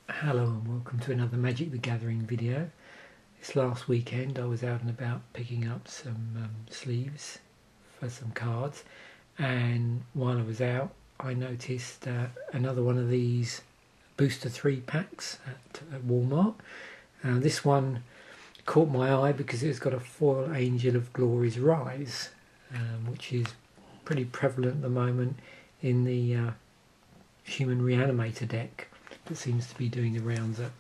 Hello and welcome to another Magic the Gathering video. This last weekend I was out and about picking up some sleeves for some cards, and while I was out I noticed another one of these booster 3 packs at Walmart. This one caught my eye because it's got a foil Angel of Glory's Rise, which is pretty prevalent at the moment in the Human Reanimator deck that seems to be doing the rounds at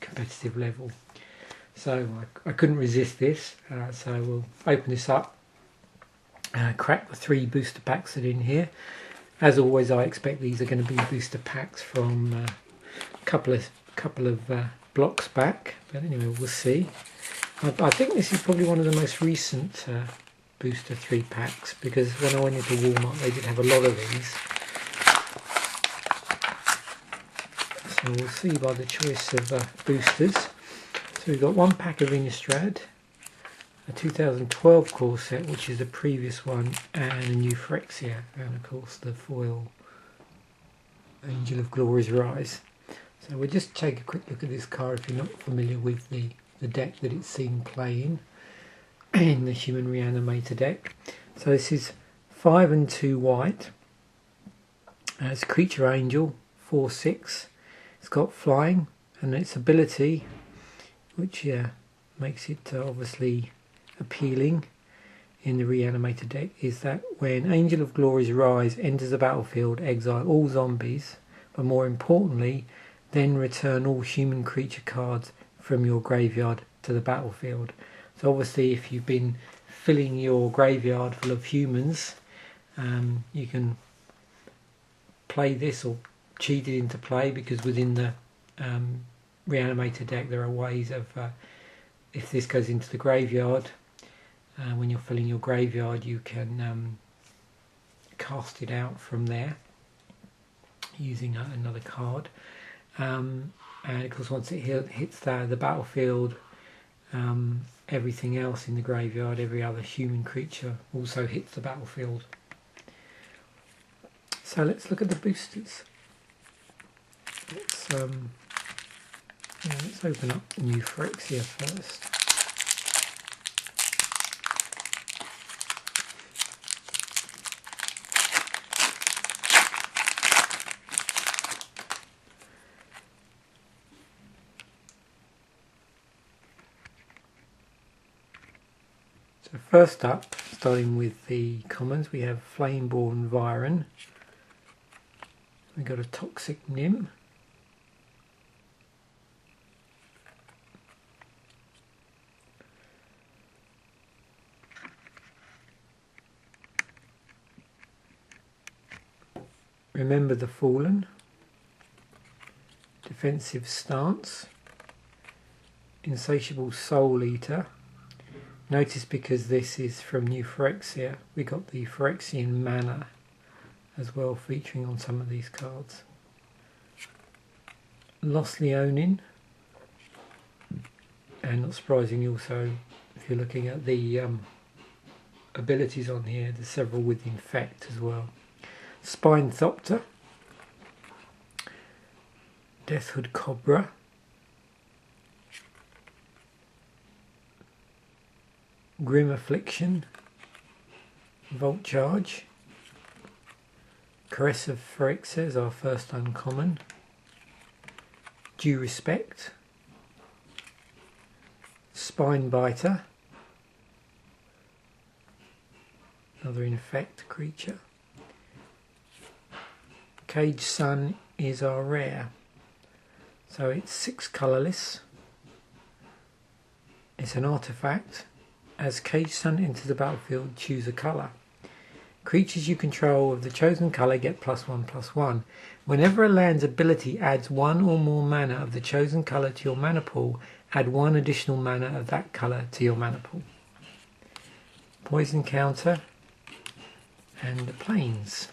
competitive level. So I couldn't resist this, so we'll open this up, crack the 3 booster packs that are in here. As always, I expect these are going to be booster packs from a couple of blocks back, but anyway, we'll see. I think this is probably one of the most recent booster 3 packs, because when I went into Walmart they did have a lot of these. So we'll see by the choice of boosters. So we've got one pack of Innistrad, a 2012 core set, which is the previous one, and a new Phyrexia, and of course the foil Angel of Glory's Rise. So we'll just take a quick look at this card if you're not familiar with the deck that it's seen play in the Human Reanimator deck. So this is 5 and 2 white. It's Creature Angel, 4/6. It's got flying, and its ability, which makes it obviously appealing in the Reanimator deck, is that when Angel of Glory's Rise enters the battlefield, exile all zombies, but more importantly, then return all human creature cards from your graveyard to the battlefield. So obviously if you've been filling your graveyard full of humans, you can play this or cheat it into play, because within the Reanimator deck there are ways of, if this goes into the graveyard, when you're filling your graveyard you can cast it out from there using another card, and of course once it hits the battlefield, everything else in the graveyard, every other human creature, also hits the battlefield. So let's look at the boosters. Let's open up the new Phyrexia first. So first up, starting with the commons, we have Flameborn Viren. We've got a Toxic Nim. Remember the Fallen, Defensive Stance, Insatiable Soul Eater. Notice because this is from New Phyrexia, we got the Phyrexian Mana as well featuring on some of these cards. Lost Leonin, and not surprisingly also, if you're looking at the abilities on here, there's several with Infect as well. Spinethopter, Deathhood Cobra, Grim Affliction, Volt Charge, Caress of Phyrexia is our first uncommon, Due Respect, Spinebiter, another Infect creature. Cage Sun is our rare, so it's 6 colourless, it's an artifact. As Cage Sun enters the battlefield, choose a colour. Creatures you control of the chosen colour get +1/+1. Whenever a land's ability adds 1 or more mana of the chosen colour to your mana pool, add 1 additional mana of that colour to your mana pool. Poison counter, and the plains.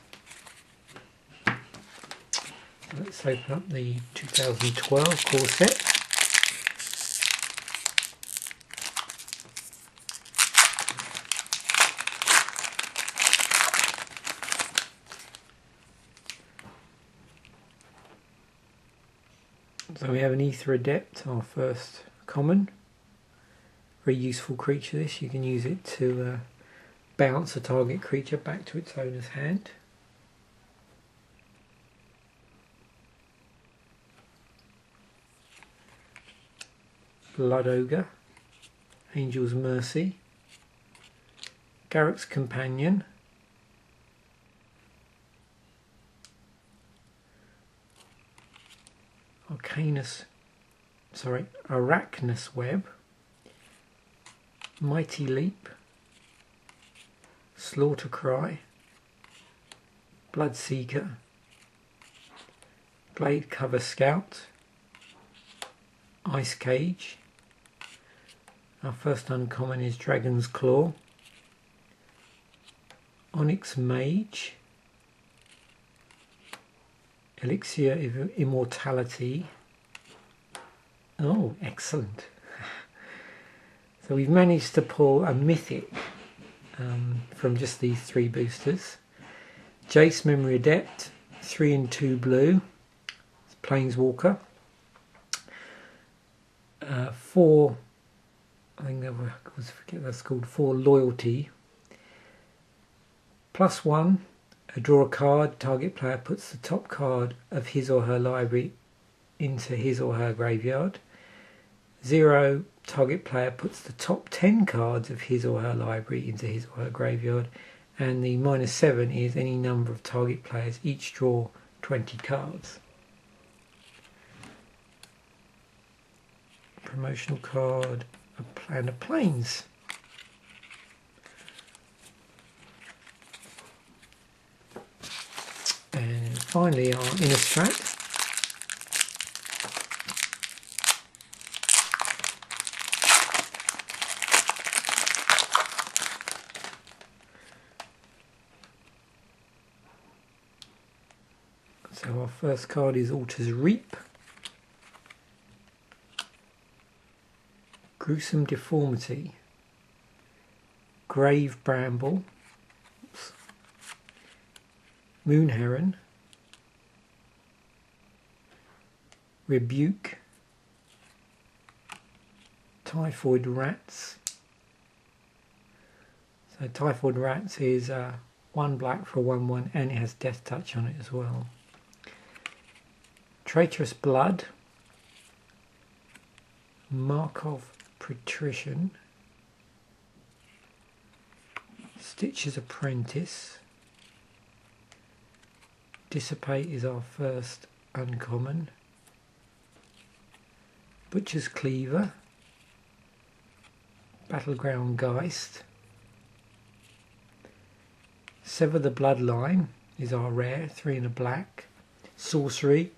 Let's open up the 2012 core set. So we have an Ether Adept, our first common. Very useful creature this. You can use it to bounce a target creature back to its owner's hand. Blood Ogre, Angel's Mercy, Garrick's Companion, Arachnus Web, Mighty Leap, Slaughter Cry, Bloodseeker, Glade Cover Scout, Ice Cage. Our first uncommon is Dragon's Claw, Onyx Mage, Elixir of Immortality. Oh, excellent. So we've managed to pull a mythic from just these 3 boosters. Jace Memory Adept, 3 and 2 blue, Planeswalker. 4, I think that was, forget that's called, 4 Loyalty. +1, draw a card, target player puts the top card of his or her library into his or her graveyard. 0, target player puts the top 10 cards of his or her library into his or her graveyard. And the -7 is any number of target players each draw 20 cards. Promotional card, a Plan of Planes. And finally our Innistrad. So our first card is Altar's Reap. Gruesome Deformity, Grave Bramble, Moon Heron, Rebuke, Typhoid Rats. So Typhoid Rats is 1 black for 1/1 and it has Death Touch on it as well. Traitorous Blood, Markov Patrician, Stitcher's Apprentice, Dissipate is our first uncommon, Butcher's Cleaver, Battleground Geist, Sever the Bloodline is our rare, 3 and a black, Sorcery,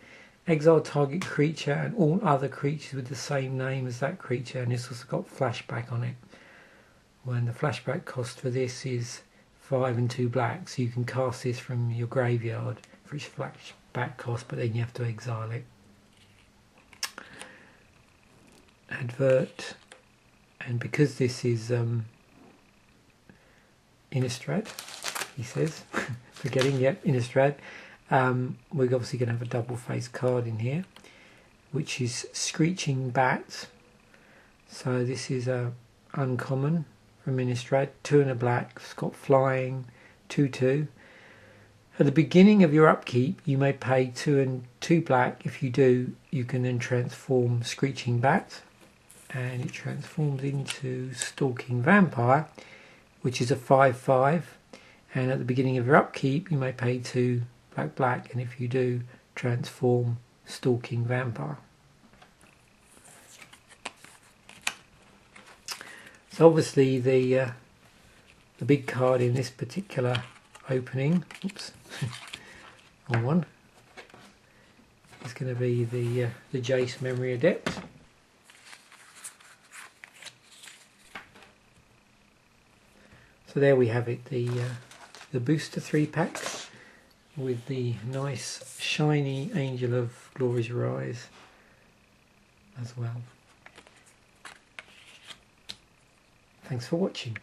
exile target creature and all other creatures with the same name as that creature, and it's also got flashback on it. When the flashback cost for this is 5 and 2 black, so you can cast this from your graveyard for its flashback cost, but then you have to exile it. Advert, and because this is Innistrad, he says, forgetting, yep, Innistrad. We're obviously going to have a double face card in here, which is Screeching Bat. So this is a uncommon from Innistrad, 2 and a black, it's got flying, 2/2. At the beginning of your upkeep you may pay 2 and 2 black. If you do, you can then transform Screeching Bat, and it transforms into Stalking Vampire, which is a 5/5, and at the beginning of your upkeep you may pay 2 black, and if you do, transform Stalking Vampire. So obviously the big card in this particular opening, oops, wrong one, is going to be the Jace Memory Adept. So there we have it, the booster 3-pack with the nice shiny Angel of Glory's Rise as well. Thanks for watching.